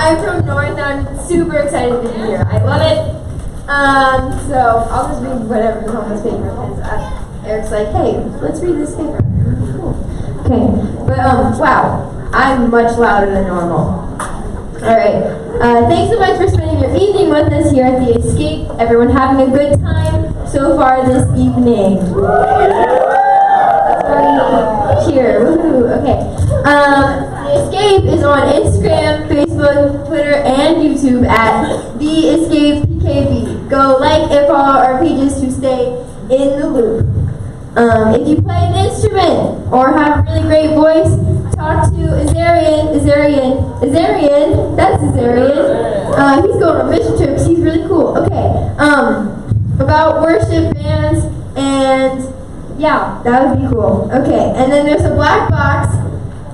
I'm from North and I'm super excited to be here. I love it. So I'll just read whatever's on this paper because Eric's like, hey, let's read this paper. Cool. Okay, but wow, I'm much louder than normal. Alright, thanks so much for spending your evening with us here at The Escape. Everyone having a good time so far this evening? Cheer, woohoo, okay. The Escape is on Instagram, Facebook, Twitter, and YouTube at The Escape PKB. Go like and follow our pages to stay in the loop. If you play an instrument or have a really great voice, talk to Azarian. That's Azarian. He's going on mission trips. He's really cool. Okay. About worship bands and yeah, that would be cool. Okay. And then there's a black box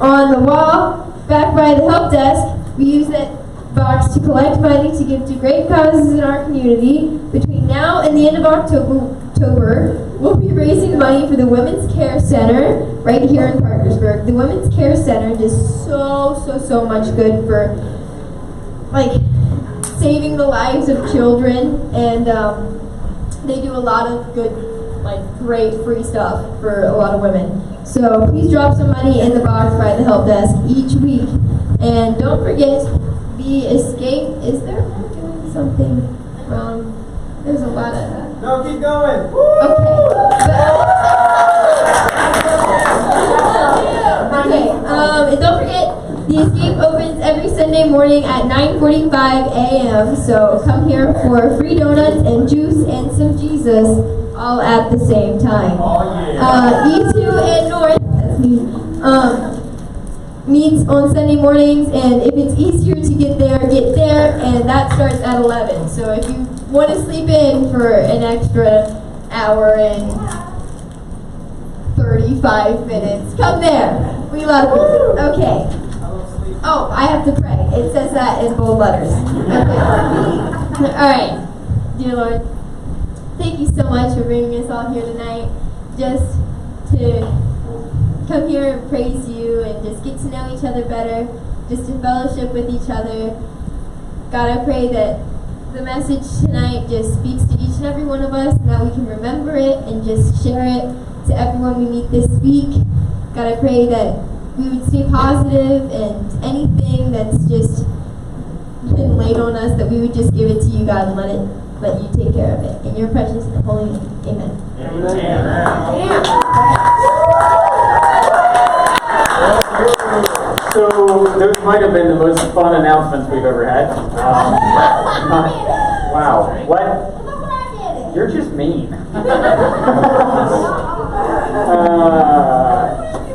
on the wall back by the help desk. We use that box to collect money to give to great causes in our community. Between now and the end of October, we'll be raising money for the Women's Care Center right here in Parkersburg. The Women's Care Center does so much good for like saving the lives of children, and they do a lot of good, like great free stuff for a lot of women. So please drop some money in the box by the help desk each week. And don't forget, The Escape, is there doing something wrong? There's a lot of... No, keep going. Okay, and don't forget, The Escape opens every Sunday morning at 9:45 a.m. So come here for free donuts and juice and some Jesus, all at the same time. E2 and North, that's me, meets on Sunday mornings, and if it's easier to get there, and that starts at 11. So if you want to sleep in for an extra hour and 35 minutes, come there. We love you. Okay. Oh, I have to pray. It says that in bold letters. Okay. All right. Dear Lord, thank you so much for bringing us all here tonight, just to come here and praise you and just get to know each other better, just to fellowship with each other. God, I pray that the message tonight just speaks to each and every one of us, and that we can remember it and just share it to everyone we meet this week. God, I pray that we would stay positive, and anything that's just been laid on us, that we would just give it to you, God, and let you take care of it. In your precious and holy name, amen. Amen. So those might have been the most fun announcements we've ever had. Wow. What? You're just mean.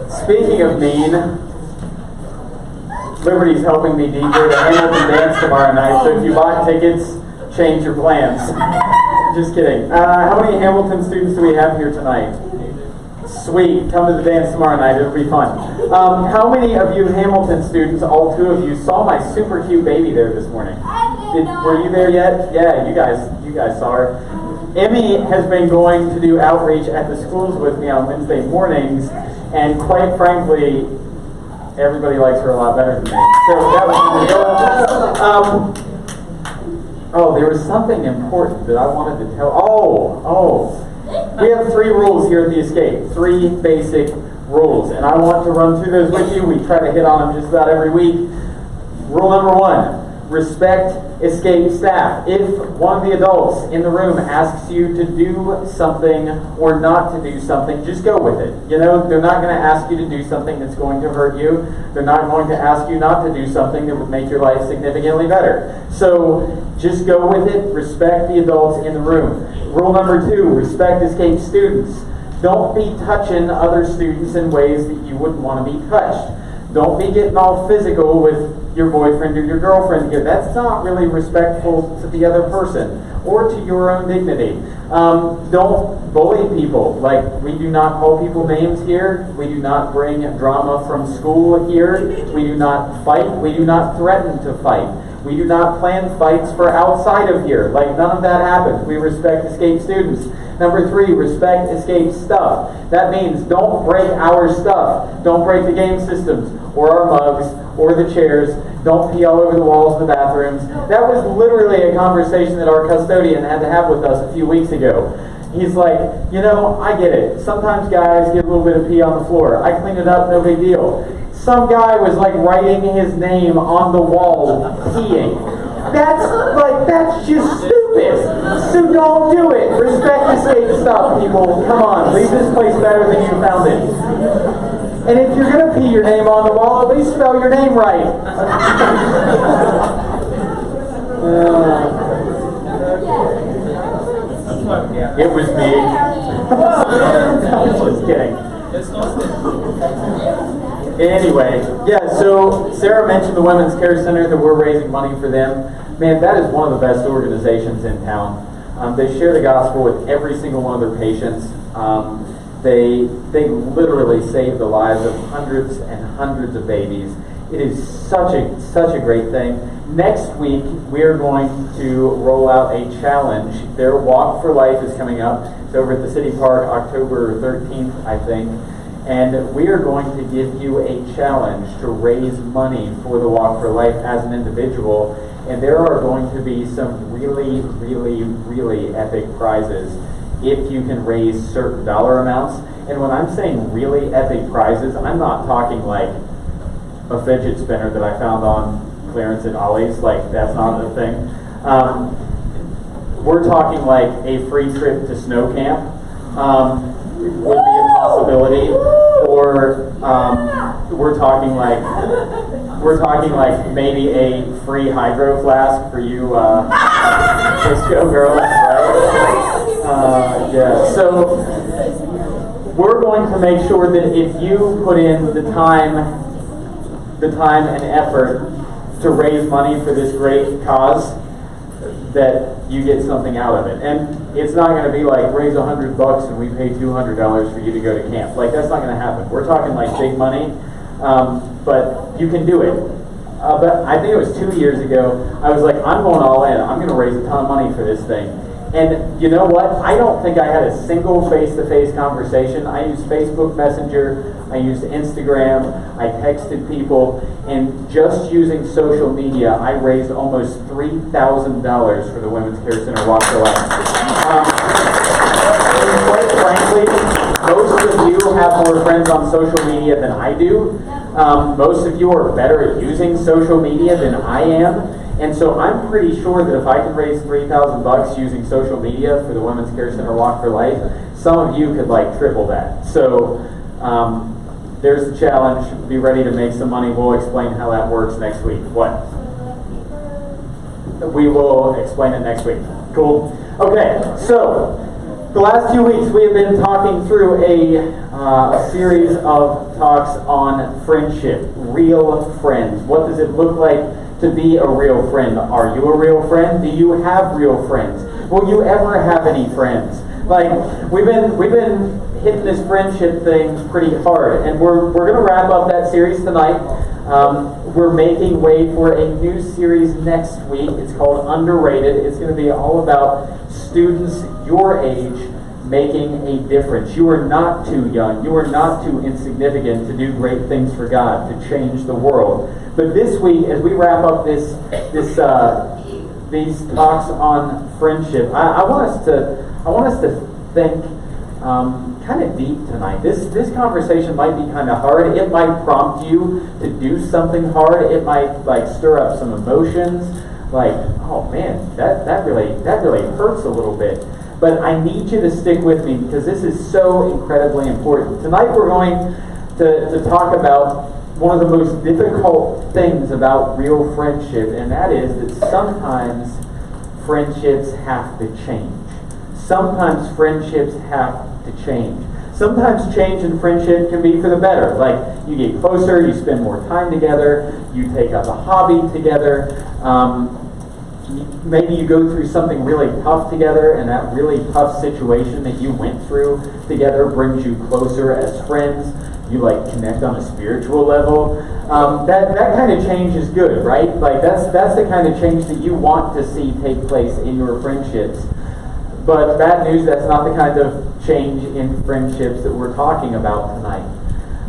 Speaking of mean, Liberty's helping me DJ the Hamilton dance tomorrow night, so if you bought tickets, change your plans. Just kidding. How many Hamilton students do we have here tonight? Sweet. Come to the dance tomorrow night. It'll be fun. How many of you Hamilton students, all two of you, saw my super cute baby there this morning? Were you there yet? Yeah, you guys saw her. Emmy has been going to do outreach at the schools with me on Wednesday mornings, and quite frankly, everybody likes her a lot better than me. So that was the oh, there was something important that I wanted to tell. We have 3 rules here at The Escape. 3 basic rules. And I want to run through those with you. We try to hit on them just about every week. Rule number 1, respect Escape staff. If one of the adults in the room asks you to do something or not to do something, just go with it. You know, they're not going to ask you to do something that's going to hurt you. They're not going to ask you not to do something that would make your life significantly better. So just go with it. Respect the adults in the room. Rule number 2, respect Escape students. Don't be touching other students in ways that you wouldn't want to be touched. Don't be getting all physical with your boyfriend or your girlfriend here. That's not really respectful to the other person or to your own dignity. Don't bully people. Like, we do not call people names here. We do not bring drama from school here. We do not fight. We do not threaten to fight. We do not plan fights for outside of here. Like, none of that happens. We respect Escape students. Number 3, respect Escape stuff. That means don't break our stuff. Don't break the game systems or our mugs or the chairs. Don't pee all over the walls in the bathrooms. That was literally a conversation that our custodian had to have with us a few weeks ago. He's like, I get it. Sometimes guys get a little bit of pee on the floor. I clean it up, no big deal. Some guy was like writing his name on the wall, peeing. That's just stupid. So don't do it. Respect the state stuff, people. Come on, leave this place better than you found it. And if you're gonna pee your name on the wall, at least spell your name right. It was me. I was just kidding. Anyway, so Sarah mentioned the Women's Care Center, that we're raising money for them. Man, that is one of the best organizations in town. They share the gospel with every single one of their patients. They literally save the lives of hundreds and hundreds of babies. It is such a great thing. Next week, we are going to roll out a challenge. Their Walk for Life is coming up. It's over at the City Park, October 13th, I think. And we are going to give you a challenge to raise money for the Walk for Life as an individual. And there are going to be some really, really, really epic prizes if you can raise certain dollar amounts. And when I'm saying really epic prizes, I'm not talking like a fidget spinner that I found on clearance at Ollie's. Like, that's not the thing. We're talking like a free trip to snow camp. Would be a possibility, or we're talking like maybe a free hydro flask for you Cisco girls, right? So we're going to make sure that if you put in the time and effort to raise money for this great cause, that you get something out of it. And it's not going to be like raise $100 and we pay $200 for you to go to camp. Like, that's not going to happen. We're talking like big money, but you can do it. But I think it was 2 years ago, I was like, I'm going all in. I'm going to raise a ton of money for this thing. And you know what? I don't think I had a single face-to-face conversation. I used Facebook Messenger, I used Instagram, I texted people, and just using social media, I raised almost $3,000 for the Women's Care Center Walk for Life. And quite frankly, most of you have more friends on social media than I do. Most of you are better at using social media than I am. And so I'm pretty sure that if I can raise $3,000 using social media for the Women's Care Center Walk for Life, some of you could like triple that. So there's the challenge. Be ready to make some money. We'll explain how that works next week. What? We will explain it next week. Cool. Okay, so the last few weeks we have been talking through a series of talks on friendship, real friends. What does it look like to be a real friend? Are you a real friend? Do you have real friends? Will you ever have any friends? Like, we've been hitting this friendship thing pretty hard, and we're going to wrap up that series tonight. We're making way for a new series next week. It's called Underrated. It's going to be all about students your age making a difference. You are not too young. You are not too insignificant to do great things for God, to change the world. But this week, as we wrap up these talks on friendship, I want us to think kind of deep tonight. This conversation might be kind of hard. It might prompt you to do something hard. It might like stir up some emotions. Like, oh man, that really hurts a little bit. But I need you to stick with me because this is so incredibly important. Tonight we're going to talk about one of the most difficult things about real friendship, and that is that sometimes friendships have to change. Sometimes friendships have to change. Sometimes change in friendship can be for the better. Like, you get closer, you spend more time together, you take up a hobby together, maybe you go through something really tough together, and that really tough situation that you went through together brings you closer as friends. You like connect on a spiritual level. That kind of change is good, right? Like that's the kind of change that you want to see take place in your friendships. But bad news, that's not the kind of change in friendships that we're talking about tonight.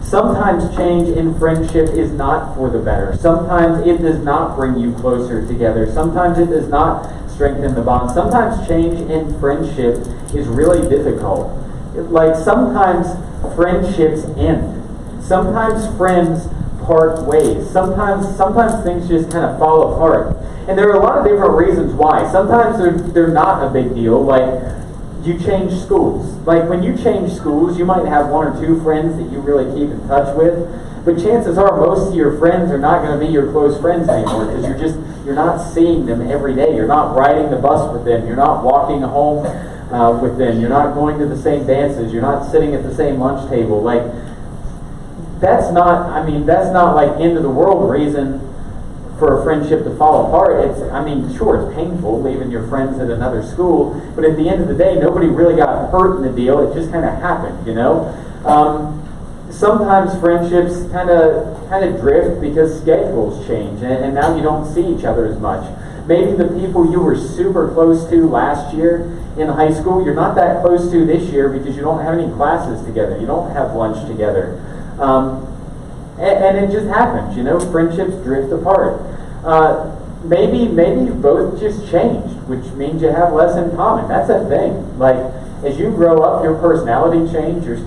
Sometimes change in friendship is not for the better. Sometimes it does not bring you closer together. Sometimes it does not strengthen the bond. Sometimes change in friendship is really difficult. Like sometimes friendships end. Sometimes friends part ways. Sometimes things just kind of fall apart. And there are a lot of different reasons why. Sometimes they're not a big deal. Like you change schools. Like when you change schools, you might have one or two friends that you really keep in touch with, but chances are most of your friends are not going to be your close friends anymore because you're not seeing them every day. You're not riding the bus with them. You're not walking home with them. You're not going to the same dances. You're not sitting at the same lunch table. Like that's not like end of the world reason for a friendship to fall apart. Sure, it's painful leaving your friends at another school, but at the end of the day, nobody really got hurt in the deal. It just kind of happened, you know. Sometimes friendships kind of drift because schedules change, and now you don't see each other as much. Maybe the people you were super close to last year in high school, you're not that close to this year because you don't have any classes together. You don't have lunch together. And it just happens, you know, friendships drift apart. Maybe you both just changed, which means you have less in common. That's a thing. Like, as you grow up, your personality changes, your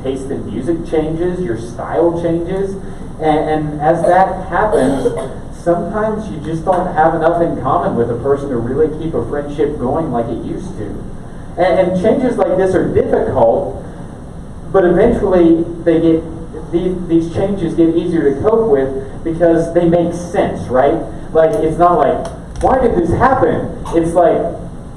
taste in music changes, your style changes, and as that happens, sometimes you just don't have enough in common with a person to really keep a friendship going like it used to. And changes like this are difficult, but eventually these changes get easier to cope with because they make sense, right? Like, it's not like, why did this happen? It's like,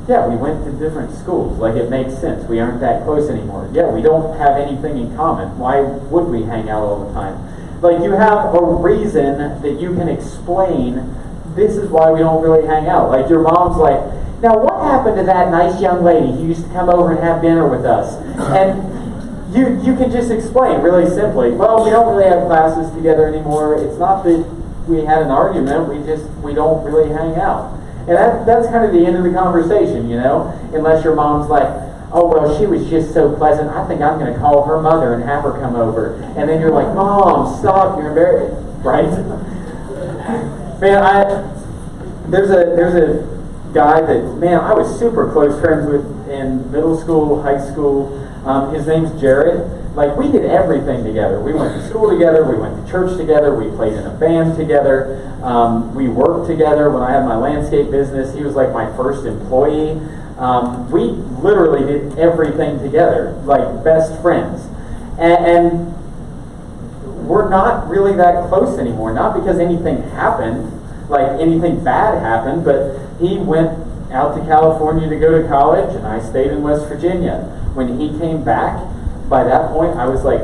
yeah, we went to different schools. Like, it makes sense. We aren't that close anymore. Yeah, we don't have anything in common. Why would we hang out all the time? Like, you have a reason that you can explain, this is why we don't really hang out. Like, your mom's like, now what happened to that nice young lady who used to come over and have dinner with us? And you can just explain really simply, well, we don't really have classes together anymore. It's not that we had an argument, we don't really hang out. And that's kind of the end of the conversation, you know, unless your mom's like, oh, well, she was just so pleasant, I think I'm going to call her mother and have her come over. And then you're like, Mom, stop, you're embarrassed, right? Man, there's a guy that, man, I was super close friends with in middle school, high school. His name's Jared. Like, we did everything together. We went to school together, we went to church together, we played in a band together, we worked together. When I had my landscape business, he was like my first employee. We literally did everything together, like best friends. And we're not really that close anymore, not because anything happened, like anything bad happened, but he went out to California to go to college, and I stayed in West Virginia. When he came back, by that point, I was like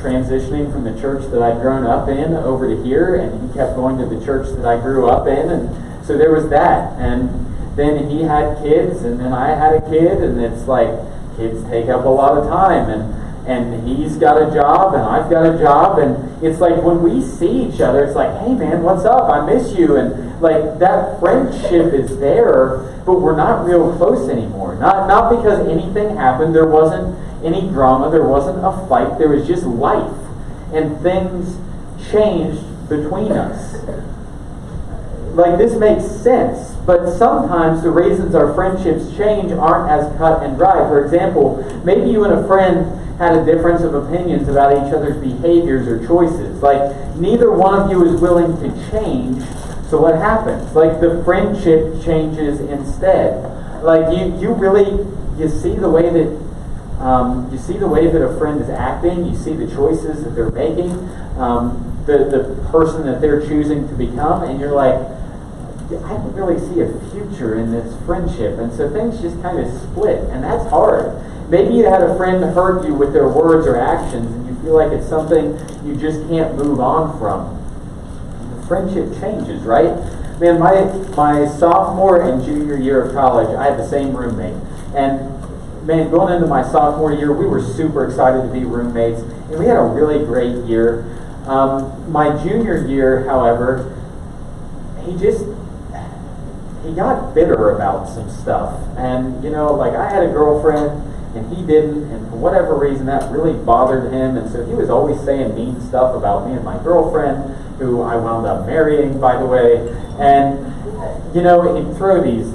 transitioning from the church that I'd grown up in over to here, and he kept going to the church that I grew up in, and so there was that. And then he had kids, and then I had a kid, and it's like kids take up a lot of time, and he's got a job, and I've got a job, and it's like when we see each other, it's like, hey man, what's up? I miss you, and like that friendship is there, but we're not real close anymore. Not because anything happened. There wasn't any drama. There wasn't a fight. There was just life, and things changed between us. Like, this makes sense, but sometimes the reasons our friendships change aren't as cut and dry. For example, maybe you and a friend had a difference of opinions about each other's behaviors or choices. Like, neither one of you is willing to change, so what happens? Like, the friendship changes instead. Like, you see the way that a friend is acting, you see the choices that they're making, the person that they're choosing to become, and you're like, I don't really see a future in this friendship, and so things just kind of split, and that's hard. Maybe you had a friend hurt you with their words or actions, and you feel like it's something you just can't move on from. The friendship changes, right? Man, my sophomore and junior year of college, I had the same roommate, and man, going into my sophomore year, we were super excited to be roommates, and we had a really great year. My junior year, however, he got bitter about some stuff. And, you know, like, I had a girlfriend, and he didn't, and for whatever reason that really bothered him, and so he was always saying mean stuff about me and my girlfriend, who I wound up marrying, by the way, and he'd throw these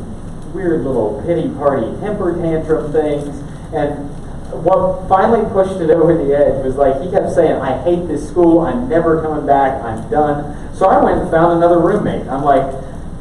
weird little pity party temper tantrum things, and what finally pushed it over the edge was like he kept saying, I hate this school, I'm never coming back, I'm done. So I went and found another roommate. I'm like,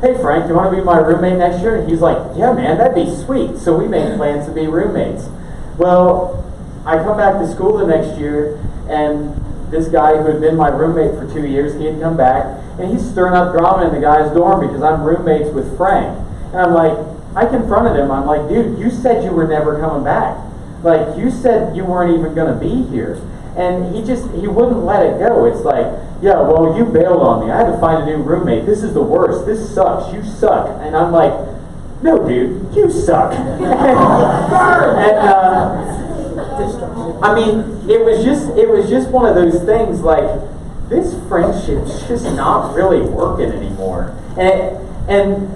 hey Frank, you want to be my roommate next year? And he's like, yeah man, that'd be sweet. So we made plans to be roommates. Well, I come back to school the next year, and this guy who had been my roommate for 2 years, he had come back, and he's stirring up drama in the guy's dorm because I'm roommates with Frank. And I'm like, I confronted him. I'm like, dude, you said you were never coming back. Like, you said you weren't even going to be here. And he wouldn't let it go. It's like, yeah, well, you bailed on me. I had to find a new roommate. This is the worst. This sucks. You suck. And I'm like, no, dude, you suck. I mean, it was just one of those things, like, this friendship's just not really working anymore. And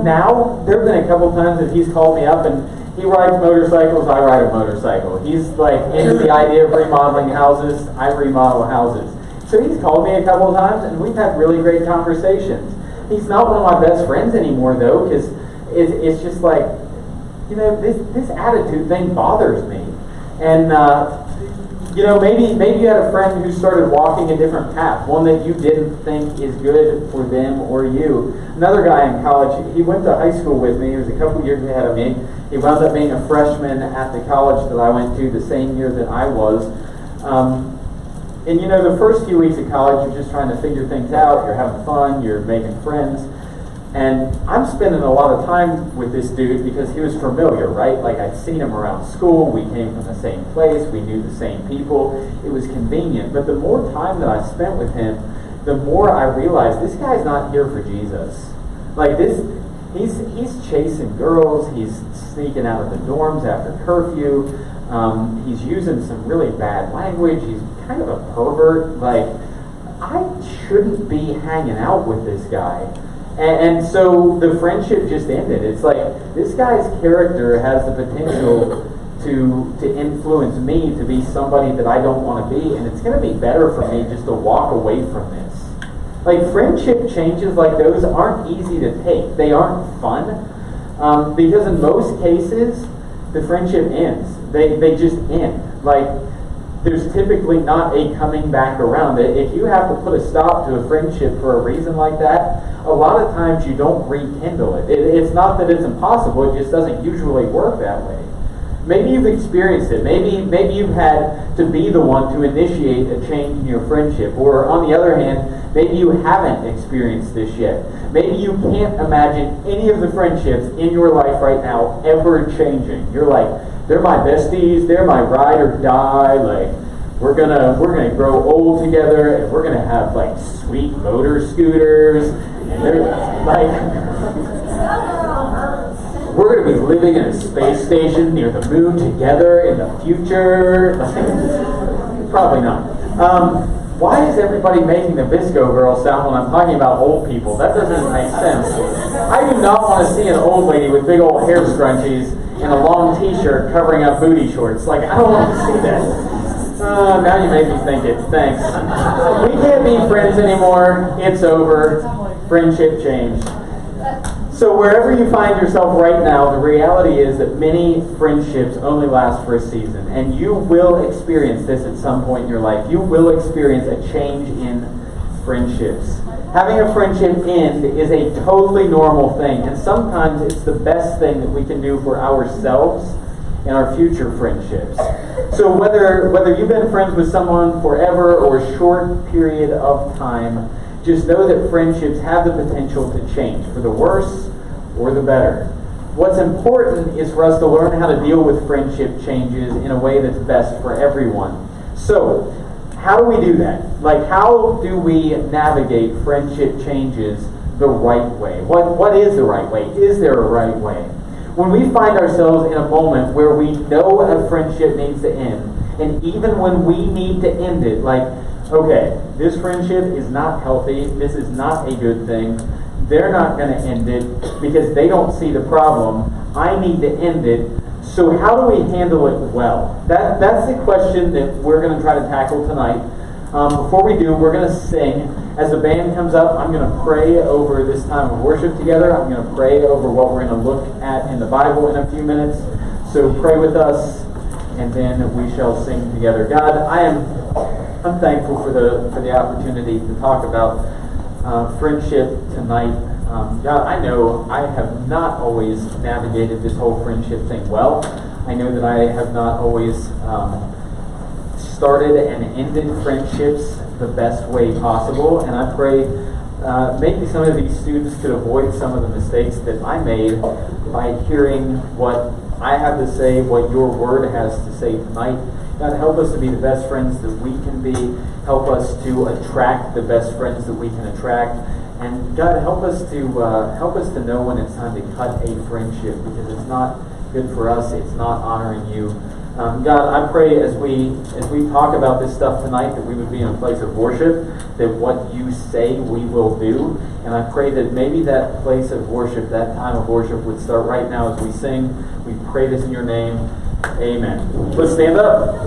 now, there have been a couple times that he's called me up, and he rides motorcycles, I ride a motorcycle. He's like into the idea of remodeling houses, I remodel houses. So he's called me a couple of times, and we've had really great conversations. He's not one of my best friends anymore, though, because it's just like, this attitude thing bothers me. And, maybe you had a friend who started walking a different path, one that you didn't think is good for them or you. Another guy in college, he went to high school with me, he was a couple years ahead of me. He wound up being a freshman at the college that I went to the same year that I was. And the first few weeks of college, you're just trying to figure things out, you're having fun, you're making friends. And I'm spending a lot of time with this dude because he was familiar, right? Like, I'd seen him around school, we came from the same place, we knew the same people, it was convenient. But the more time that I spent with him, the more I realized this guy's not here for Jesus. Like, he's chasing girls, he's sneaking out of the dorms after curfew, he's using some really bad language, he's kind of a pervert. Like, I shouldn't be hanging out with this guy. And so the friendship just ended. It's like, this guy's character has the potential to influence me to be somebody that I don't want to be, and it's going to be better for me just to walk away from this. Like, friendship changes like those aren't easy to take. They aren't fun, because in most cases, the friendship ends. They just end. Like, there's typically not a coming back around. If you have to put a stop to a friendship for a reason like that, a lot of times you don't rekindle it. It's not that it's impossible, it just doesn't usually work that way. Maybe you've experienced it. Maybe you've had to be the one to initiate a change in your friendship. Or on the other hand, maybe you haven't experienced this yet. Maybe you can't imagine any of the friendships in your life right now ever changing. You're like, they're my besties, they're my ride or die, like, we're gonna grow old together, and we're gonna have like sweet motor scooters, and they're like, we're gonna be living in a space station near the moon together in the future. Probably not. Why is everybody making the Visco girl sound when I'm talking about old people? That doesn't make sense. I do not want to see an old lady with big old hair scrunchies and a long t-shirt covering up booty shorts. Like, I don't want to see that. Now you made me think it. Thanks. We can't be friends anymore. It's over. Friendship changed. So wherever you find yourself right now, the reality is that many friendships only last for a season. And you will experience this at some point in your life. You will experience a change in friendships. Having a friendship end is a totally normal thing. And sometimes it's the best thing that we can do for ourselves and our future friendships. So whether you've been friends with someone forever or a short period of time, just know that friendships have the potential to change for the worse or the better. What's important is for us to learn how to deal with friendship changes in a way that's best for everyone. So, how do we do that? Like, how do we navigate friendship changes the right way? What is the right way? Is there a right way? When we find ourselves in a moment where we know a friendship needs to end, and even when we need to end it, like, okay, this friendship is not healthy, this is not a good thing, they're not going to end it because they don't see the problem, I need to end it, So how do we handle it well? That's the question that we're going to try to tackle tonight. Before we do, we're going to sing. As the band comes up, I'm going to pray over this time of worship together. I'm going to pray over what we're going to look at in the Bible in a few minutes. So pray with us, and then we shall sing together. God, I'm thankful for the opportunity to talk about friendship tonight. God, I know I have not always navigated this whole friendship thing well. I know that I have not always started and ended friendships the best way possible, and I pray maybe some of these students could avoid some of the mistakes that I made by hearing what I have to say, what your word has to say tonight. God, help us to be the best friends that we can be. Help us to attract the best friends that we can attract. And God, help us to know when it's time to cut a friendship, because it's not good for us. It's not honoring you. God, I pray as we talk about this stuff tonight that we would be in a place of worship, that what you say we will do. And I pray that maybe that place of worship, that time of worship would start right now as we sing. We pray this in your name. Amen. Let's stand up.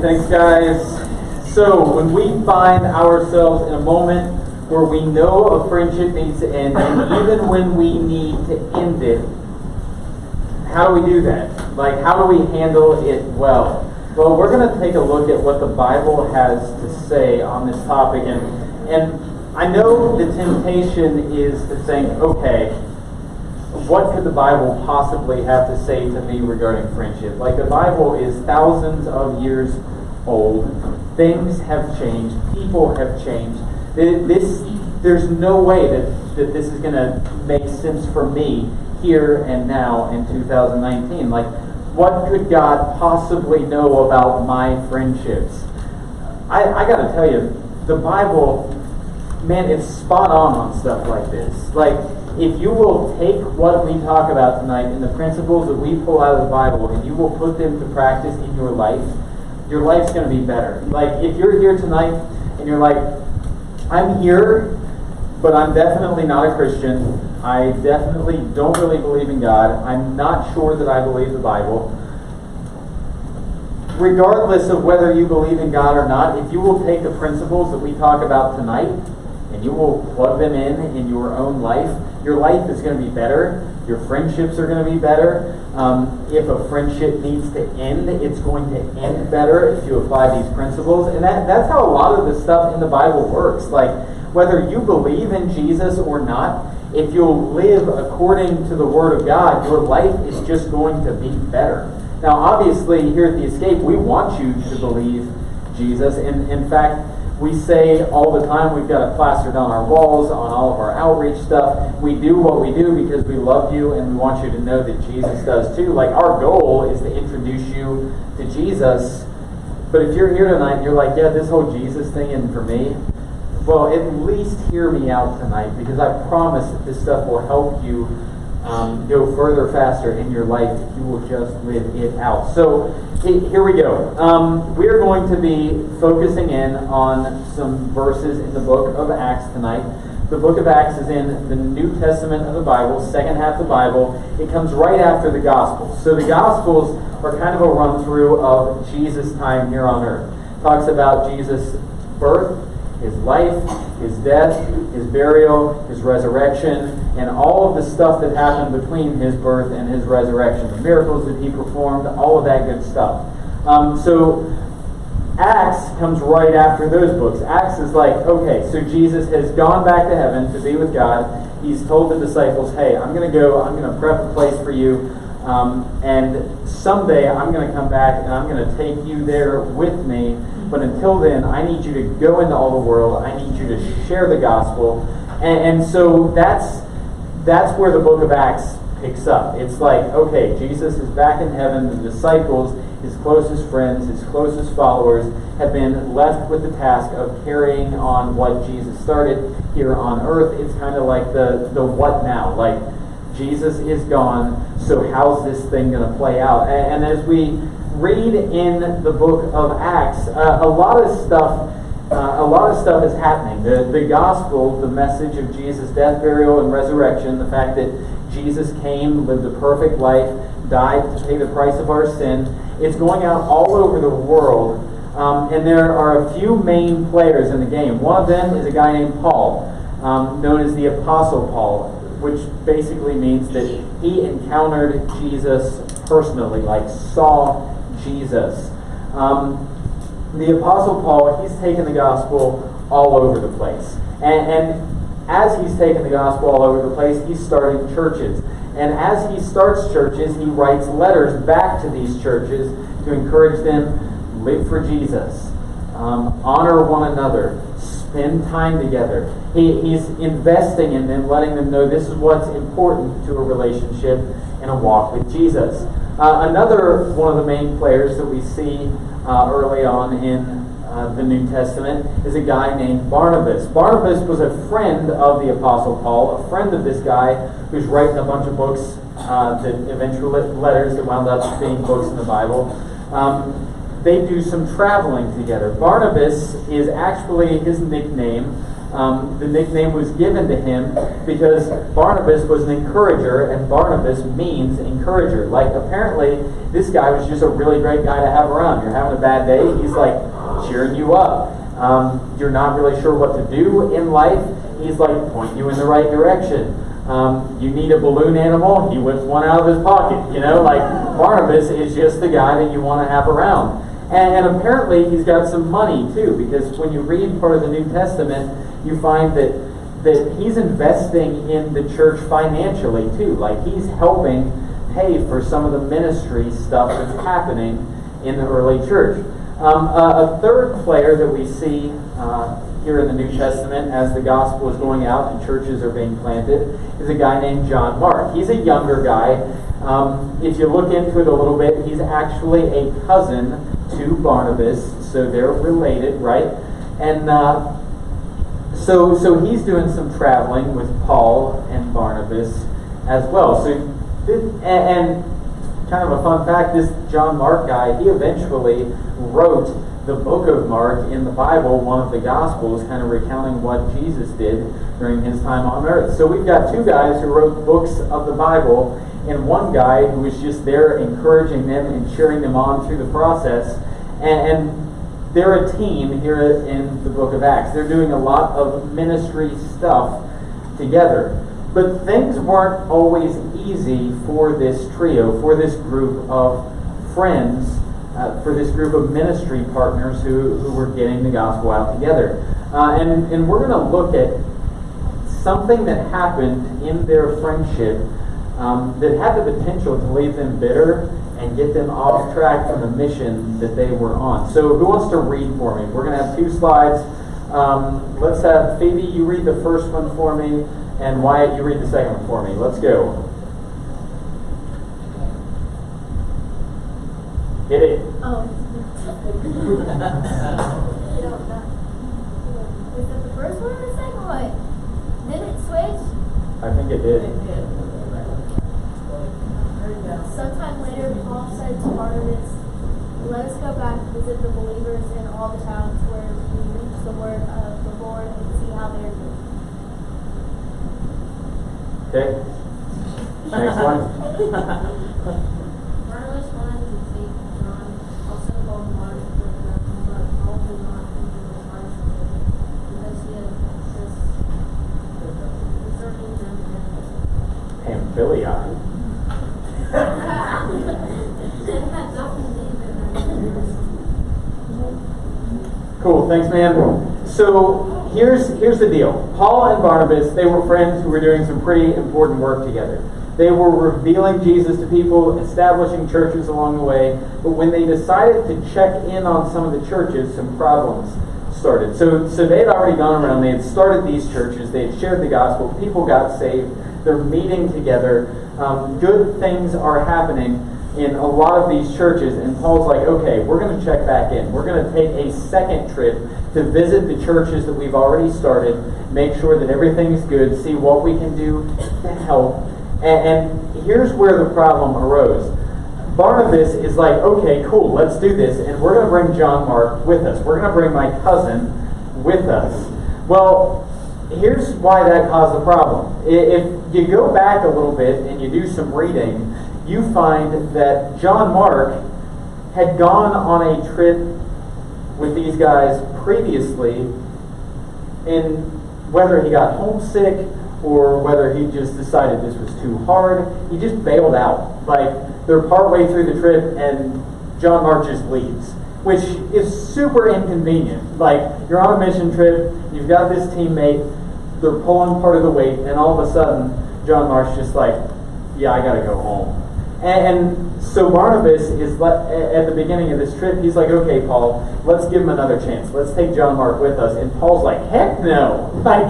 thanks guys. So when we find ourselves in a moment where we know a friendship needs to end, and even when we need to end it, how do we do that? Like, how do we handle it well? Well, we're going to take a look at what the Bible has to say on this topic, and I know the temptation is to think, okay, what could the Bible possibly have to say to me regarding friendship? Like, the Bible is thousands of years old. Things have changed. People have changed. There's no way that this is going to make sense for me here and now in 2019. Like, what could God possibly know about my friendships? I got to tell you, the Bible, man, it's spot on stuff like this. Like, if you will take what we talk about tonight and the principles that we pull out of the Bible and you will put them to practice in your life's going to be better. Like, if you're here tonight and you're like, I'm here, but I'm definitely not a Christian. I definitely don't really believe in God. I'm not sure that I believe the Bible. Regardless of whether you believe in God or not, if you will take the principles that we talk about tonight and you will plug them in your own life, your life is going to be better. Your friendships are going to be better. If a friendship needs to end, it's going to end better if you apply these principles. And that's how a lot of the stuff in the Bible works. Like, whether you believe in Jesus or not, if you'll live according to the Word of God, your life is just going to be better. Now, obviously, here at The Escape, we want you to believe Jesus. And in fact, we say all the time, we've got it plastered on our walls, on all of our outreach stuff. We do what we do because we love you and we want you to know that Jesus does too. Like, our goal is to introduce you to Jesus. But if you're here tonight and you're like, yeah, this whole Jesus thing isn't for me, well, at least hear me out tonight, because I promise that this stuff will help you go further faster in your life if you will just live it out. So here we go. We're going to be focusing in on some verses in the book of Acts tonight. The book of Acts is in the New Testament of the Bible, second half of the Bible. It comes right after the Gospels. So the Gospels are kind of a run-through of Jesus' time here on earth. It talks about Jesus' birth, his life, his death, his burial, his resurrection, and all of the stuff that happened between his birth and his resurrection. The miracles that he performed, all of that good stuff. So Acts comes right after those books. Acts is like, okay, so Jesus has gone back to heaven to be with God. He's told the disciples, hey, I'm going to prep a place for you, and someday I'm going to come back and I'm going to take you there with me. But until then, I need you to go into all the world. I need you to share the gospel. And so that's where the book of Acts picks up. It's like, okay, Jesus is back in heaven. The disciples, his closest friends, his closest followers, have been left with the task of carrying on what Jesus started here on earth. It's kind of like the what now? Like, Jesus is gone, so how's this thing going to play out? And as we read in the book of Acts, a lot of stuff is happening. The gospel, the message of Jesus' death, burial, and resurrection, the fact that Jesus came, lived a perfect life, died to pay the price of our sin, it's going out all over the world. And there are a few main players in the game. One of them is a guy named Paul, known as the Apostle Paul, which basically means that he encountered Jesus personally, like saw Jesus. The Apostle Paul, he's taken the gospel all over the place. And as he's taken the gospel all over the place, he's starting churches. And as he starts churches, he writes letters back to these churches to encourage them, live for Jesus, honor one another, spend time together. He's investing in them, letting them know this is what's important to a relationship and a walk with Jesus. Another one of the main players that we see early on in the New Testament is a guy named Barnabas. Barnabas was a friend of the Apostle Paul, a friend of this guy who's writing a bunch of books that eventually letters that wound up being books in the Bible. They do some traveling together. Barnabas is actually his nickname The nickname was given to him because Barnabas was an encourager, and Barnabas means encourager. Like, apparently, this guy was just a really great guy to have around. You're having a bad day, he's like cheering you up. You're not really sure what to do in life, he's like pointing you in the right direction. You need a balloon animal, he whips one out of his pocket. You know, like, Barnabas is just the guy that you want to have around. And apparently he's got some money too, because when you read part of the New Testament, you find that he's investing in the church financially too. Like, he's helping pay for some of the ministry stuff that's happening in the early church. A third player that we see here in the New Testament as the gospel is going out and churches are being planted is a guy named John Mark. He's a younger guy. If you look into it a little bit, he's actually a cousin to Barnabas, so they're related, right? And so he's doing some traveling with Paul and Barnabas as well. So, and kind of a fun fact, this John Mark guy, he eventually wrote the book of Mark in the Bible, one of the Gospels, kind of recounting what Jesus did during his time on earth. So we've got two guys who wrote books of the Bible, and one guy who was just there encouraging them and cheering them on through the process. And they're a team here in the book of Acts. They're doing a lot of ministry stuff together. But things weren't always easy for this trio, for this group of friends, for this group of ministry partners who were getting the gospel out together. And we're going to look at something that happened in their friendship that had the potential to leave them bitter and get them off track from the mission that they were on. So who wants to read for me? We're going to have two slides. Let's have Phoebe, you read the first one for me, and Wyatt, you read the second one for me. Let's go. Hit it. Oh. Is it the first one or the second one? Did it switch? I think it did. Sometime later, Paul said to Barnabas, "Let us go back and visit the believers in all the towns where we preach the word of the Lord and see how they're doing." Okay. Next one. Barnabas wanted to take John, also called Mark, with them, but Paul did not think it was wise to take him, because he had just deserting them and Pamphylia. had nothing to leave it. Cool, thanks, man. So here's the deal. Paul and Barnabas, they were friends who were doing some pretty important work together. They were revealing Jesus to people, establishing churches along the way, but when they decided to check in on some of the churches, some problems started. So they had already gone around, they had started these churches, they had shared the gospel, people got saved, they're meeting together, good things are happening in a lot of these churches, and Paul's like, okay, we're going to check back in. We're going to take a second trip to visit the churches that we've already started, make sure that everything's good, see what we can do to help. And here's where the problem arose. Barnabas is like, okay, cool, let's do this, and we're going to bring John Mark with us. We're going to bring my cousin with us. Well, here's why that caused a problem. If you go back a little bit and you do some reading, you find that John Mark had gone on a trip with these guys previously, and whether he got homesick or whether he just decided this was too hard, he just bailed out. Like, they're partway through the trip and John Mark just leaves, which is super inconvenient. Like, you're on a mission trip, you've got this teammate, they're pulling part of the weight, and all of a sudden John Mark's just like, yeah, I gotta go home. And so Barnabas is at the beginning of this trip, he's like, okay, Paul, let's give him another chance. Let's take John Mark with us. And Paul's like, heck no. Like,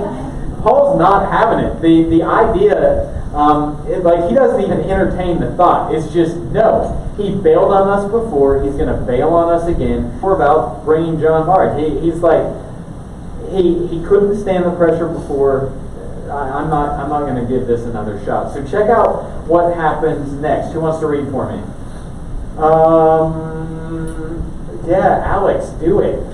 Paul's not having it. The idea, like, he doesn't even entertain the thought. It's just, no. He bailed on us before. He's going to bail on us again. We're about bringing John Mark. He's like, he couldn't stand the pressure before. I'm not going to give this another shot. So check out what happens next. Who wants to read for me? Yeah, Alex, do it.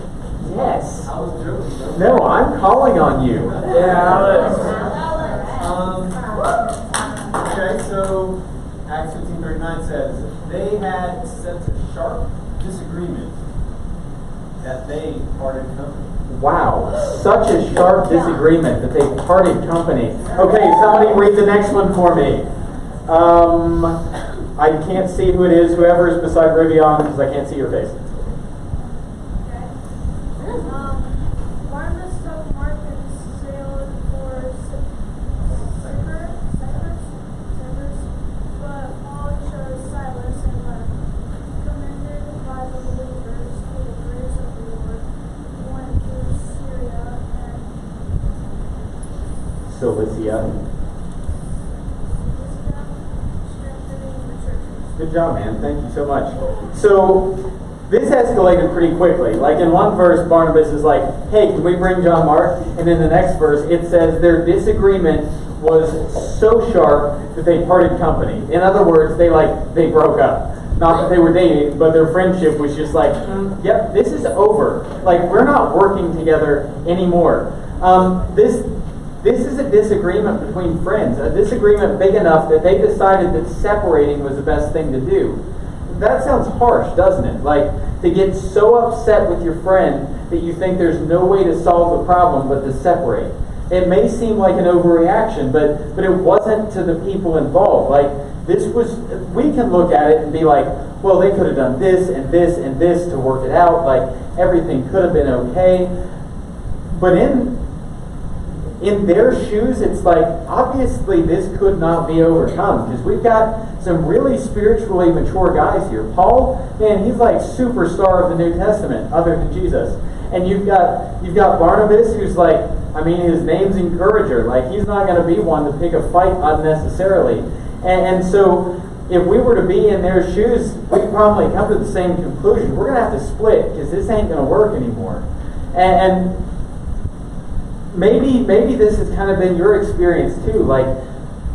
Yes. I was joking, bro. No, I'm calling on you. Yeah, Alex. Okay, so Acts 15:39 says, they had such a sharp disagreement that they parted company. Wow, such a sharp disagreement that they parted company. Okay, somebody read the next one for me. I can't see who it is, whoever is beside Rivian, because I can't see your face. Barnabas took Mark and sailed for Cyprus, but Paul chose Silas and left. Commended by the believers through the grace of the Lord, he went to Syria and Cilicia. strengthening the churches. Good job, man. Thank you so much. So, this escalated pretty quickly. Like in one verse, Barnabas is like, hey, can we bring John Mark? And in the next verse, it says their disagreement was so sharp that they parted company. In other words, they broke up. Not that they were dating, but their friendship was just like, yep, this is over. Like, we're not working together anymore. This is a disagreement between friends, a disagreement big enough that they decided that separating was the best thing to do. That sounds harsh, doesn't it? Like, to get so upset with your friend that you think there's no way to solve the problem but to separate. It may seem like an overreaction, but it wasn't to the people involved. Like, we can look at it and be like, well, they could have done this and this and this to work it out. Like, everything could have been okay. But in their shoes, it's like, obviously this could not be overcome, because we've got some really spiritually mature guys here. Paul, man, he's like superstar of the New Testament, other than Jesus. And you've got Barnabas, who's like, I mean, his name's encourager. Like, he's not going to be one to pick a fight unnecessarily. And so, if we were to be in their shoes, we'd probably come to the same conclusion. We're going to have to split, because this ain't going to work anymore. And maybe this has kind of been your experience too. Like,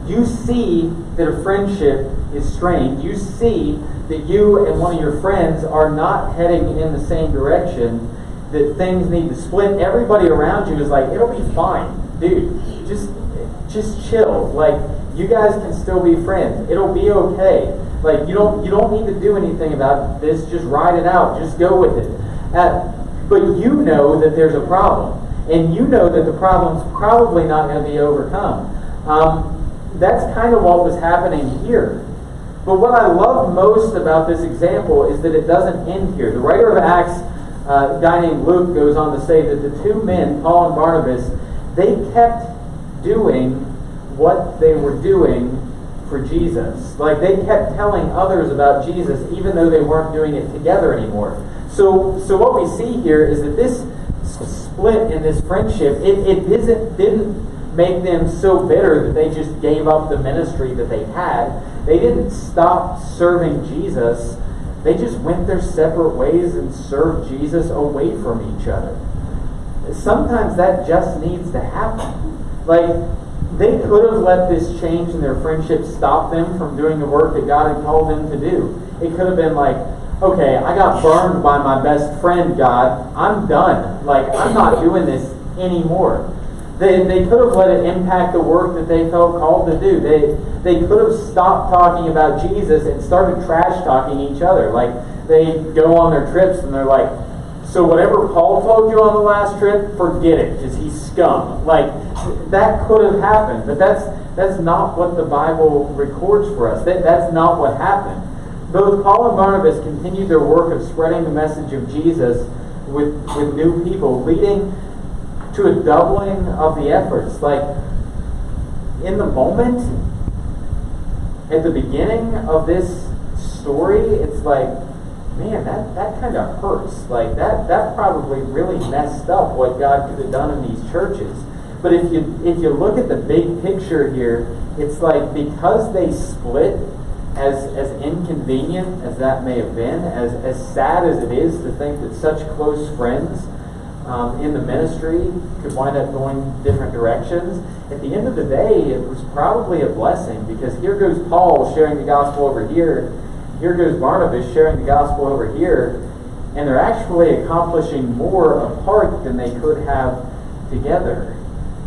you see that a friendship is strained. You see that you and one of your friends are not heading in the same direction, that things need to split. Everybody around you is like, it'll be fine. Dude, just chill. Like, you guys can still be friends. It'll be okay. Like, you don't need to do anything about this. Just ride it out. Just go with it. But you know that there's a problem. And you know that the problem's probably not going to be overcome. That's kind of what was happening here. But what I love most about this example is that it doesn't end here. The writer of Acts, a guy named Luke, goes on to say that the two men, Paul and Barnabas, they kept doing what they were doing for Jesus. Like, they kept telling others about Jesus even though they weren't doing it together anymore. So what we see here is that this split in this friendship, it didn't make them so bitter that they just gave up the ministry that they had. They didn't stop serving Jesus. They just went their separate ways and served Jesus away from each other. Sometimes that just needs to happen. Like, they could have let this change in their friendship stop them from doing the work that God had called them to do. It could have been like, okay, I got burned by my best friend, God. I'm done. Like, I'm not doing this anymore. They could have let it impact the work that they felt called to do. They could have stopped talking about Jesus and started trash talking each other. Like, they go on their trips and they're like, so whatever Paul told you on the last trip, forget it, because he's scum. Like, that could have happened, but that's not what the Bible records for us. That's not what happened. Both Paul and Barnabas continued their work of spreading the message of Jesus with new people, leading to a doubling of the efforts. Like, in the moment, at the beginning of this story, it's like, man, that kind of hurts. Like, that probably really messed up what God could have done in these churches. But if you look at the big picture here, it's like, because they split, as inconvenient as that may have been, as sad as it is to think that such close friends in the ministry could wind up going different directions, at the end of the day, it was probably a blessing, because here goes Paul sharing the gospel over here, here goes Barnabas sharing the gospel over here, and they're actually accomplishing more apart than they could have together.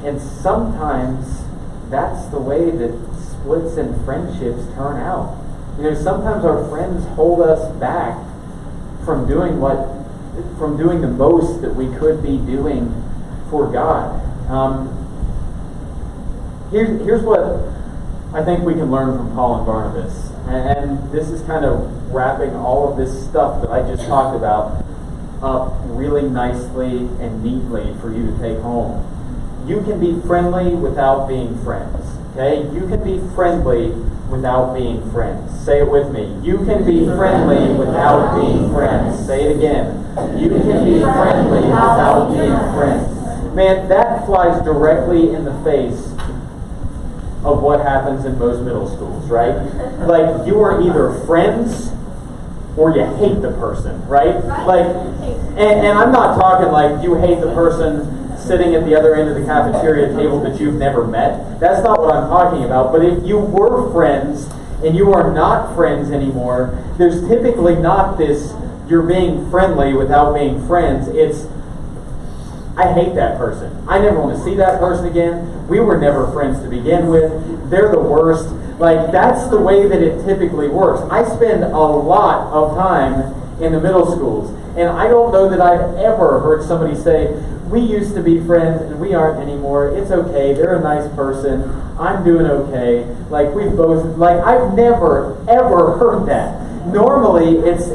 And sometimes that's the way that splits in friendships turn out. Sometimes our friends hold us back from doing the most that we could be doing for God. Here's what I think we can learn from Paul and Barnabas. And this is kind of wrapping all of this stuff that I just talked about up really nicely and neatly for you to take home. You can be friendly without being friends. Okay? You can be friendly without being friends. Say it with me. You can be friendly without being friends. Say it again. You can be friendly without being friends. Man, that flies directly in the face of what happens in most middle schools, right? Like, you are either friends or you hate the person, right? Like, and I'm not talking like you hate the person sitting at the other end of the cafeteria table that you've never met. That's not what I'm talking about. But if you were friends and you are not friends anymore, there's typically not this, you're being friendly without being friends. It's, I hate that person. I never want to see that person again. We were never friends to begin with. They're the worst. Like, that's the way that it typically works. I spend a lot of time in the middle schools, and I don't know that I've ever heard somebody say, we used to be friends and we aren't anymore. It's okay. They're a nice person. I'm doing okay. Like, we've both, like, I've never, ever heard that. Normally, it's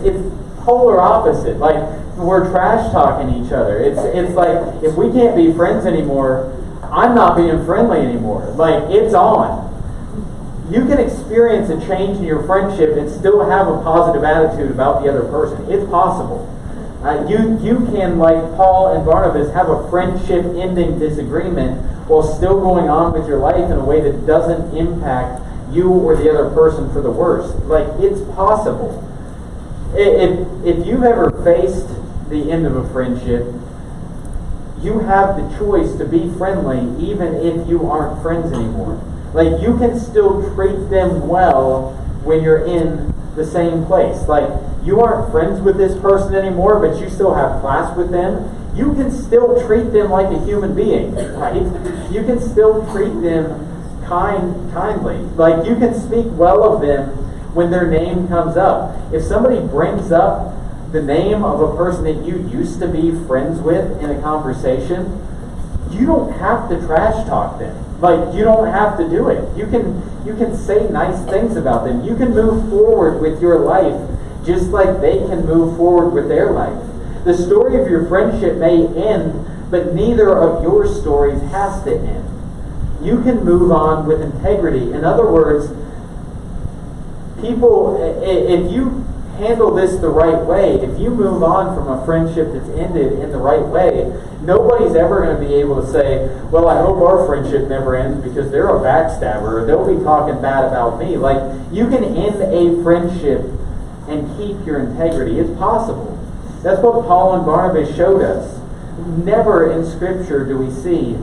polar opposite. Like, we're trash talking each other. It's like, if we can't be friends anymore, I'm not being friendly anymore. Like, it's on. You can experience a change in your friendship and still have a positive attitude about the other person. It's possible. You can, like Paul and Barnabas, have a friendship-ending disagreement while still going on with your life in a way that doesn't impact you or the other person for the worse. Like, it's possible. If you've ever faced the end of a friendship, you have the choice to be friendly even if you aren't friends anymore. Like, you can still treat them well when you're in the same place. Like, you aren't friends with this person anymore, but you still have class with them. You can still treat them like a human being, right? You can still treat them kindly. Like, you can speak well of them when their name comes up. If somebody brings up the name of a person that you used to be friends with in a conversation, you don't have to trash talk them. Like, you don't have to do it. You can say nice things about them. You can move forward with your life just like they can move forward with their life. The story of your friendship may end, but neither of your stories has to end. You can move on with integrity. In other words, people, if you handle this the right way, if you move on from a friendship that's ended in the right way, nobody's ever going to be able to say, well, I hope our friendship never ends because they're a backstabber or they'll be talking bad about me. Like, you can end a friendship and keep your integrity. It's possible. That's what Paul and Barnabas showed us. Never in Scripture do we see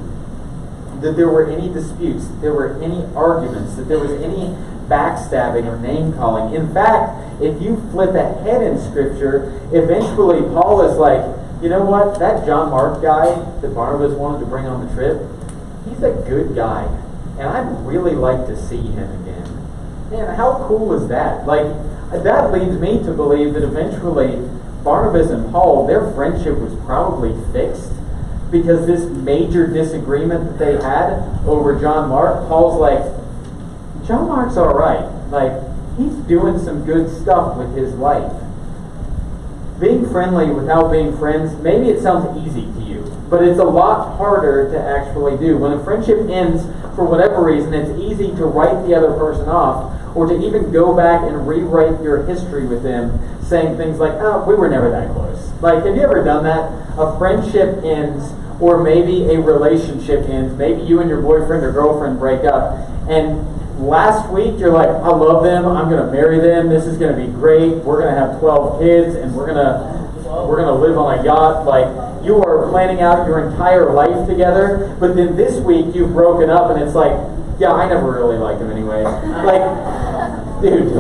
that there were any disputes, that there were any arguments, that there was any backstabbing or name-calling. In fact, if you flip ahead in Scripture, eventually Paul is like, you know what, that John Mark guy that Barnabas wanted to bring on the trip, he's a good guy, and I'd really like to see him again. Man, how cool is that? Like, that leads me to believe that eventually Barnabas and Paul, their friendship was probably fixed because this major disagreement that they had over John Mark, Paul's like, John Mark's all right. Like, he's doing some good stuff with his life. Being friendly without being friends, maybe it sounds easy to you, but it's a lot harder to actually do. When a friendship ends for whatever reason, it's easy to write the other person off or to even go back and rewrite your history with them, saying things like, oh, we were never that close. Like, have you ever done that? A friendship ends, or maybe a relationship ends. Maybe you and your boyfriend or girlfriend break up, and last week you're like, I love them, I'm going to marry them, this is going to be great, we're going to have 12 kids, and we're going to live on a yacht. Like, you are planning out your entire life together, but then this week you've broken up and it's like, yeah, I never really liked him anyway. Like, dude,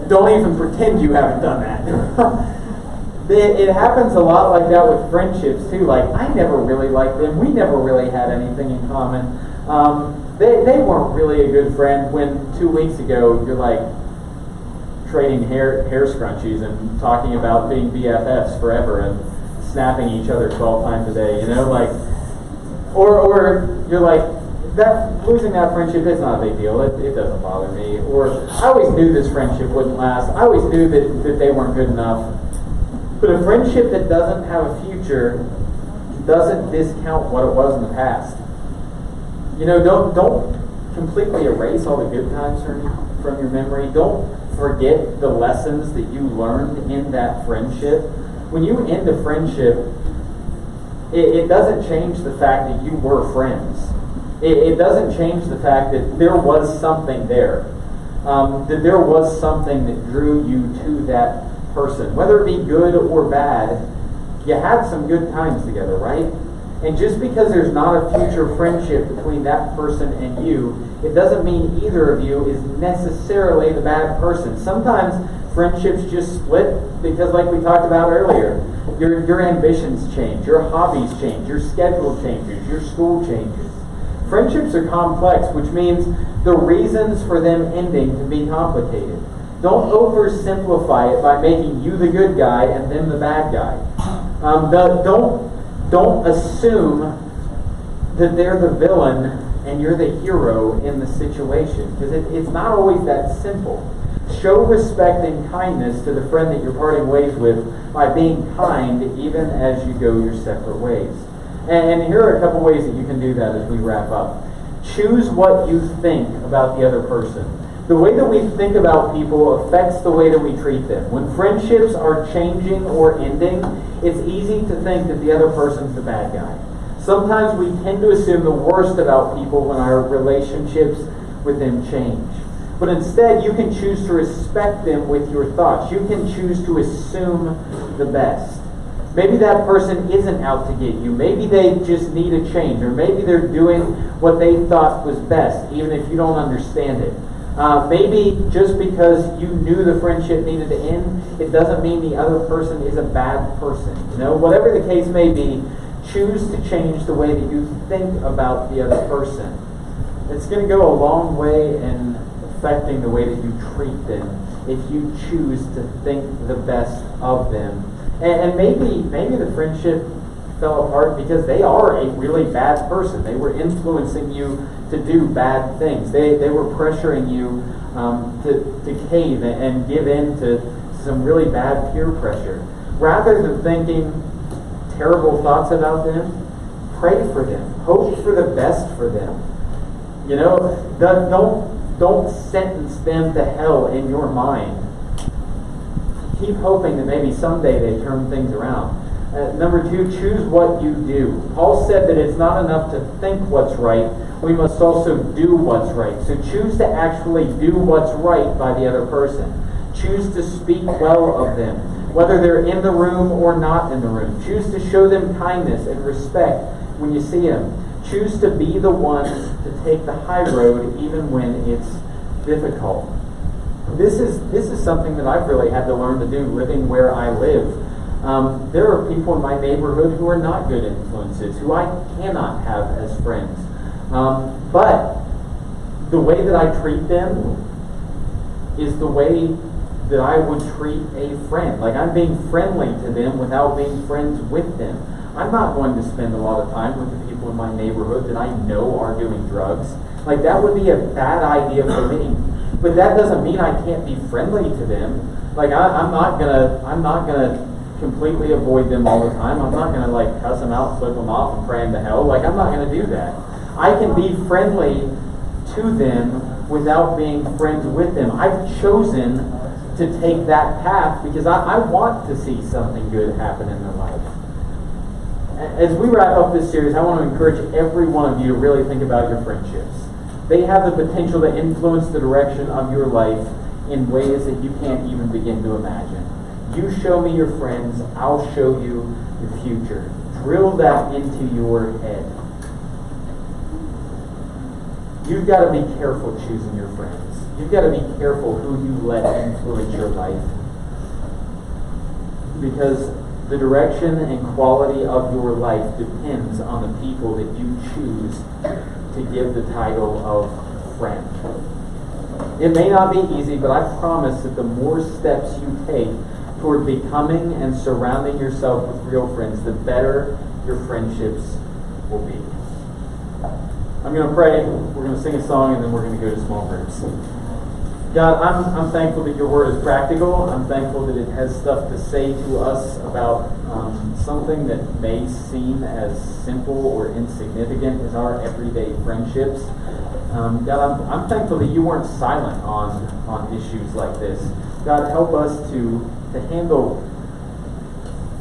don't even pretend you haven't done that. It happens a lot like that with friendships too. Like, I never really liked them. We never really had anything in common. They weren't really a good friend when 2 weeks ago you're like trading hair scrunchies and talking about being BFFs forever and snapping each other 12 times a day, you know, like, or you're like, that losing that friendship is not a big deal. It doesn't bother me. Or I always knew this friendship wouldn't last. I always knew that they weren't good enough. But a friendship that doesn't have a future doesn't discount what it was in the past. You know, don't completely erase all the good times from your memory. Don't forget the lessons that you learned in that friendship. When you end a friendship, it doesn't change the fact that you were friends. It doesn't change the fact that there was something there. That there was something that drew you to that person. Whether it be good or bad, you had some good times together, right? And just because there's not a future friendship between that person and you, it doesn't mean either of you is necessarily the bad person. Sometimes friendships just split because, like we talked about earlier, your ambitions change, your hobbies change, your schedule changes, your school changes. Friendships are complex, which means the reasons for them ending can be complicated. Don't oversimplify it by making you the good guy and them the bad guy. Don't assume that they're the villain and you're the hero in the situation, because it's not always that simple. Show respect and kindness to the friend that you're parting ways with by being kind even as you go your separate ways. And here are a couple ways that you can do that as we wrap up. Choose what you think about the other person. The way that we think about people affects the way that we treat them. When friendships are changing or ending, it's easy to think that the other person's the bad guy. Sometimes we tend to assume the worst about people when our relationships with them change. But instead, you can choose to respect them with your thoughts. You can choose to assume the best. Maybe that person isn't out to get you. Maybe they just need a change. Or maybe they're doing what they thought was best, even if you don't understand it. Maybe just because you knew the friendship needed to end, it doesn't mean the other person is a bad person. You know, whatever the case may be, choose to change the way that you think about the other person. It's going to go a long way in affecting the way that you treat them if you choose to think the best of them. And maybe the friendship fell apart because they are a really bad person. They were influencing you to do bad things. They were pressuring you to cave and give in to some really bad peer pressure. Rather than thinking terrible thoughts about them, pray for them. Hope for the best for them. You know, don't sentence them to hell in your mind. Keep hoping that maybe someday they turn things around. Number 2, choose what you do. Paul said that it's not enough to think what's right. We must also do what's right. So choose to actually do what's right by the other person. Choose to speak well of them, whether they're in the room or not in the room. Choose to show them kindness and respect when you see them. Choose to be the one to take the high road even when it's difficult. This is something that I've really had to learn to do living where I live. There are people in my neighborhood who are not good influences, who I cannot have as friends. But the way that I treat them is the way that I would treat a friend. Like, I'm being friendly to them without being friends with them. I'm not going to spend a lot of time with the people in my neighborhood that I know are doing drugs. Like, that would be a bad idea for me. But that doesn't mean I can't be friendly to them. Like, I'm not gonna completely avoid them all the time. I'm not gonna like cuss them out, flip them off, and pray them to hell. Like, I'm not gonna do that. I can be friendly to them without being friends with them. I've chosen to take that path because I want to see something good happen in their life. As we wrap up this series, I want to encourage every one of you to really think about your friendships. They have the potential to influence the direction of your life in ways that you can't even begin to imagine. You show me your friends, I'll show you the future. Drill that into your head. You've got to be careful choosing your friends. You've got to be careful who you let influence your life. because the direction and quality of your life depends on the people that you choose to give the title of friend. It may not be easy, but I promise that the more steps you take toward becoming and surrounding yourself with real friends, the better your friendships will be. I'm going to pray, we're going to sing a song, and then we're going to go to small groups. God, I'm thankful that your word is practical. I'm thankful that it has stuff to say to us about something that may seem as simple or insignificant as our everyday friendships. God, I'm thankful that you weren't silent on issues like this. God, help us to handle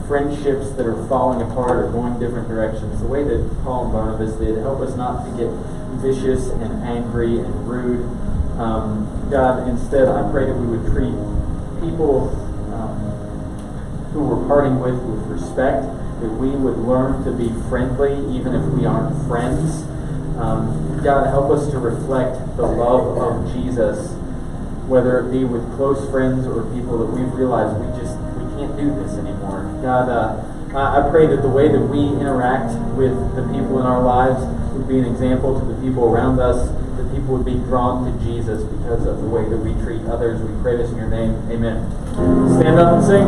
friendships that are falling apart or going different directions the way that Paul and Barnabas did. Help us not to get vicious and angry and rude. God, instead, I pray that we would treat people who we're parting with respect, that we would learn to be friendly even if we aren't friends. God, help us to reflect the love of Jesus, whether it be with close friends or people that we've realized we can't do this anymore. God, I pray that the way that we interact with the people in our lives would be an example to the people around us, that people would be drawn to Jesus because of the way that we treat others. We pray this in your name. Amen. Stand up and sing.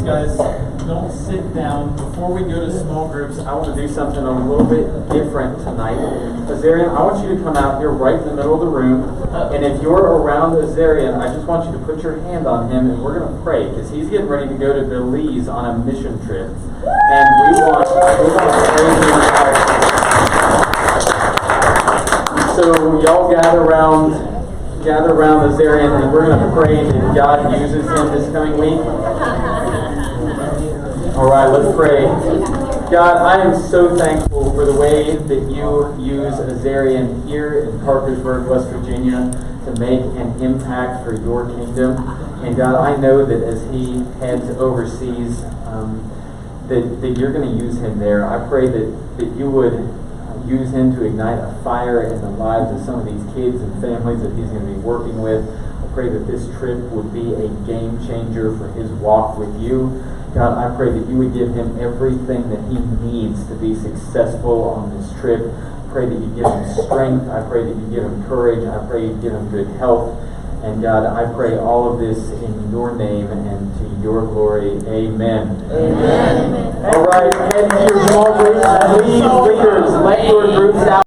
guys don't sit down. Before we go to small groups, I want to do something a little bit different tonight. Azarian, I want you to come out here right in the middle of the room. And if you're around Azarian, I just want you to put your hand on him and we're going to pray because he's getting ready to go to Belize on a mission trip. And we want to pray him out. So y'all gather around Azarian and we're going to pray that God uses him this coming week. All right, let's pray. God, I am so thankful for the way that you use Azarian here in Parkersburg, West Virginia, to make an impact for your kingdom. And God, I know that as he heads overseas, that you're going to use him there. I pray that you would use him to ignite a fire in the lives of some of these kids and families that he's going to be working with. I pray that this trip would be a game changer for his walk with you. God, I pray that you would give him everything that he needs to be successful on this trip. I pray that you give him strength. I pray that you give him courage. I pray you give him good health. And God, I pray all of this in your name and to your glory. Amen. Amen. All right, head to your small groups. Please, leaders, let your groups out.